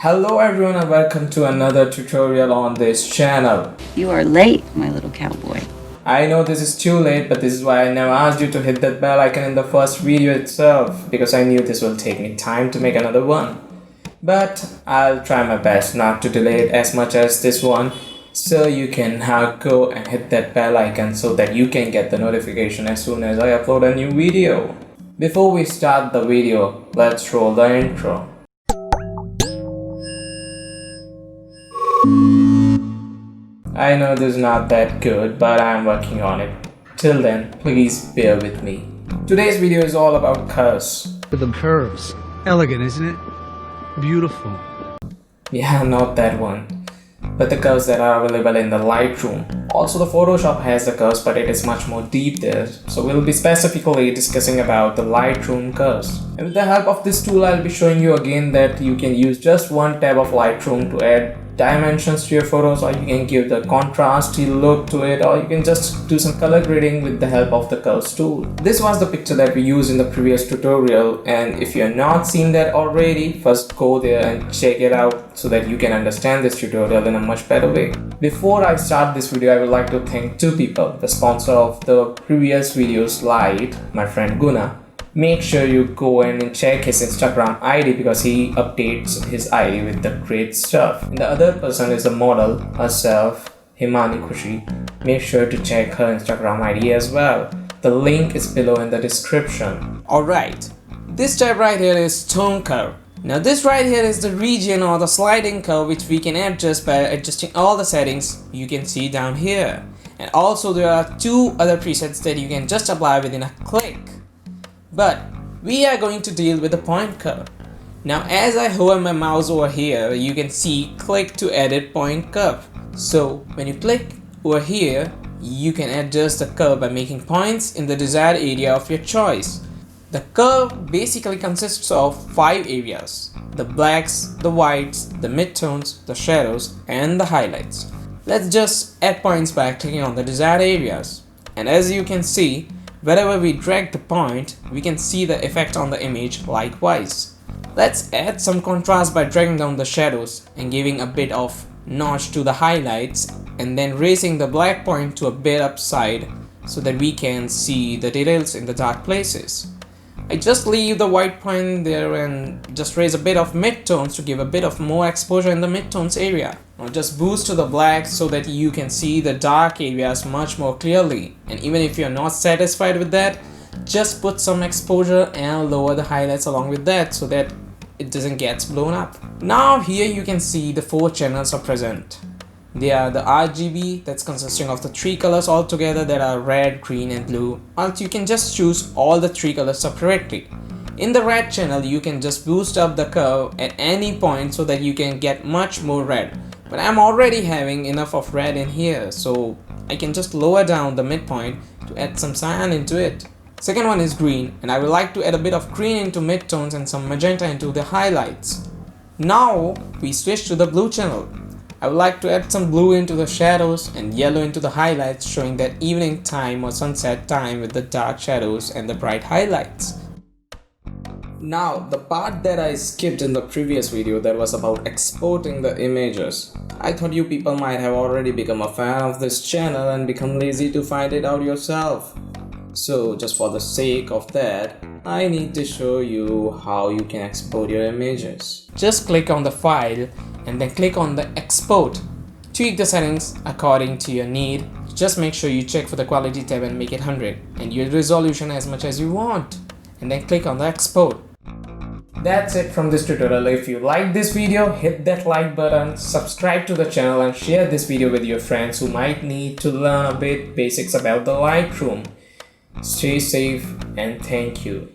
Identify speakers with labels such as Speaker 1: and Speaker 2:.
Speaker 1: Hello everyone and welcome to another tutorial on this channel.
Speaker 2: You are late, my little cowboy.
Speaker 1: I know this is too late, but this is why I never asked you to hit that bell icon in the first video itself, because I knew this will take me time to make another one. But I'll try my best not to delay it as much as this one, so you can now go and hit that bell icon so that you can get the notification as soon as I upload a new video. Before we start the video, let's roll the intro. I know this is not that good, but I'm working on it. Till then, please bear with me. Today's video is all about curves.
Speaker 3: With the curves. Elegant, isn't it? Beautiful.
Speaker 1: Yeah, not that one, but the curves that are available in the Lightroom. Also, the Photoshop has the curves, but it is much more deep there. So we'll be specifically discussing about the Lightroom curves. And with the help of this tool, I'll be showing you again that you can use just one tab of Lightroom to add dimensions to your photos, or you can give the contrasty look to it, or you can just do some color grading with the help of the curves tool. This was the picture that we used in the previous tutorial, and if you're not seen that already, first go there and check it out so that you can understand this tutorial in a much better way. Before I start this video, I would like to thank two people. The sponsor of the previous videos, Light, my friend Guna. Make sure you go in and check his Instagram ID because he updates his ID with the great stuff. And the other person is the model herself, Himani Khushi. Make sure to check her Instagram ID as well. The link is below in the description. Alright, this tab right here is tone curve. Now this right here is the region or the sliding curve which we can adjust by adjusting all the settings you can see down here. And also there are two other presets that you can just apply within a click. But we are going to deal with the point curve. Now as I hover my mouse over here, you can see click to edit point curve. So when you click over here, you can adjust the curve by making points in the desired area of your choice. The curve basically consists of 5 areas: the blacks, the whites, the midtones, the shadows, and the highlights. Let's just add points by clicking on the desired areas. And as you can see, wherever we drag the point, we can see the effect on the image likewise. Let's add some contrast by dragging down the shadows and giving a bit of notch to the highlights, and then raising the black point to a bit upside so that we can see the details in the dark places. I just leave the white point there and just raise a bit of midtones to give a bit of more exposure in the midtones area. Now just boost to the black so that you can see the dark areas much more clearly. And even if you're not satisfied with that, just put some exposure and lower the highlights along with that so that it doesn't get blown up. Now here you can see the 4 channels are present. They are the RGB, that's consisting of the 3 colors altogether, that are red, green and blue. Also you can just choose all the 3 colors separately. In the red channel you can just boost up the curve at any point so that you can get much more red. But I'm already having enough of red in here, so I can just lower down the midpoint to add some cyan into it. Second one is green, and I would like to add a bit of green into midtones and some magenta into the highlights. Now we switch to the blue channel. I would like to add some blue into the shadows and yellow into the highlights, showing that evening time or sunset time with the dark shadows and the bright highlights. Now the part that I skipped in the previous video, that was about exporting the images. I thought you people might have already become a fan of this channel and become lazy to find it out yourself. So just for the sake of that, I need to show you how you can export your images. Just click on the file and then click on the export. Tweak the settings according to your need. Just make sure you check for the quality tab and make it 100 and your resolution as much as you want, and then click on the export. That's it from this tutorial. If you like this video, hit that like button, subscribe to the channel and share this video with your friends who might need to learn a bit basics about the Lightroom. Stay safe and thank you.